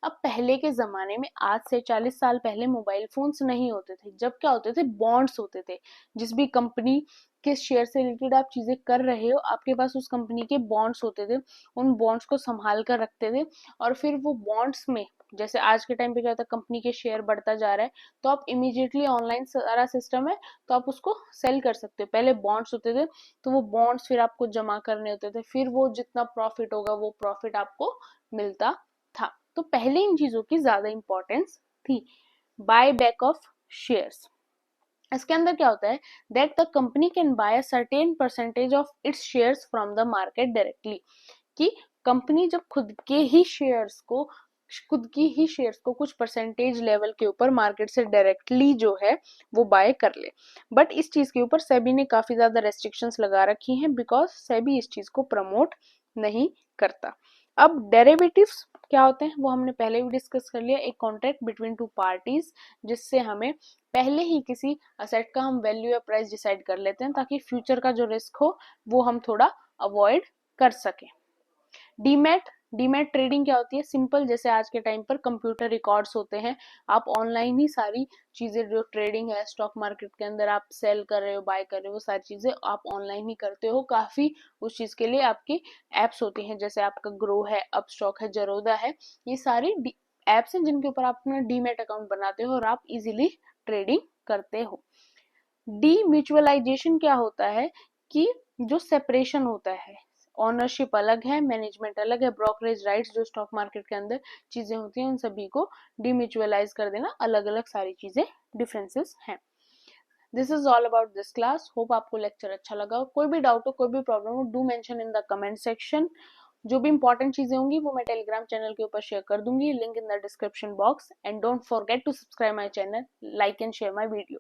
अब पहले के जमाने में, आज से 40 साल पहले मोबाइल फोन्स नहीं होते थे, जब क्या होते थे, बॉन्ड्स होते थे। जिस भी कंपनी किस शेयर से रिलेटेड आप चीजें कर रहे हो, आपके पास उस कंपनी के बॉन्ड्स होते थे, उन बॉन्ड्स को संभाल कर रखते थे। और फिर वो बॉन्ड्स में, जैसे आज के टाइम पे क्या होता है, कंपनी के शेयर बढ़ता जा रहा है तो आप इमीडिएटली, ऑनलाइन सारा सिस्टम है तो आप उसको सेल कर सकते हो। पहले बॉन्ड्स होते थे तो वो बॉन्ड्स फिर आपको जमा करने होते थे, फिर वो जितना प्रॉफिट होगा वो प्रॉफिट आपको मिलता था। तो पहले इन चीजों की ज्यादा इंपॉर्टेंस थी। बाय बैक ऑफ शेयर्स, इसके अंदर क्या होता है, that the company can buy a certain percentage of its shares from the market directly, कि कंपनी जब खुद की ही शेयर्स को कुछ परसेंटेज लेवल के ऊपर मार्केट से डायरेक्टली जो है वो बाय कर ले। बट इस चीज के ऊपर सेबी ने काफी ज्यादा रेस्ट्रिक्शंस लगा रखी हैं, बिकॉज सेबी इस चीज को प्रमोट नहीं करता। अब डेरिवेटिव्स क्या होते हैं वो हमने पहले भी डिस्कस कर लिया। एक कॉन्ट्रैक्ट बिटवीन टू पार्टीज, जिससे हमें पहले ही किसी असेट का हम वैल्यू या प्राइस डिसाइड कर लेते हैं, ताकि फ्यूचर का जो रिस्क हो वो हम थोड़ा अवॉइड कर सके। डीमैट, डीमैट ट्रेडिंग क्या होती है, सिंपल, जैसे आज के टाइम पर कंप्यूटर रिकॉर्ड्स होते हैं, आप ऑनलाइन ही सारी चीजें, जो ट्रेडिंग है स्टॉक मार्केट के अंदर, आप सेल कर रहे हो, बाय कर रहे हो, वो सारी चीजें आप ऑनलाइन ही करते हो। काफी उस चीज के लिए आपकी एप्स होती हैं, जैसे आपका ग्रो है, अपस्टॉक है, जरोदा है, ये सारी एप्स हैं जिनके ऊपर आप अपना डीमैट अकाउंट बनाते हो और आप इजीली ट्रेडिंग करते हो। डी म्यूचुअलाइजेशन क्या होता है कि जो सेपरेशन होता है, ओनरशिप अलग है, मैनेजमेंट अलग है, ब्रोकरेज राइट्स जो स्टॉक मार्केट के अंदर चीजें होती हैं उन सभी को डीम्यूचुअलाइज कर देना, अलग अलग सारी चीजें, डिफरेंसेस हैं। This is all about this class. Hope आपको लेक्चर अच्छा लगा हो। कोई भी डाउट हो, कोई भी प्रॉब्लम हो, do mention in the comment section. जो भी इंपॉर्टेंट चीजें होंगी वो मैं टेलीग्राम चैनल के ऊपर शेयर कर दूंगी, link in the description box. And don't forget to subscribe my channel, like and share my video.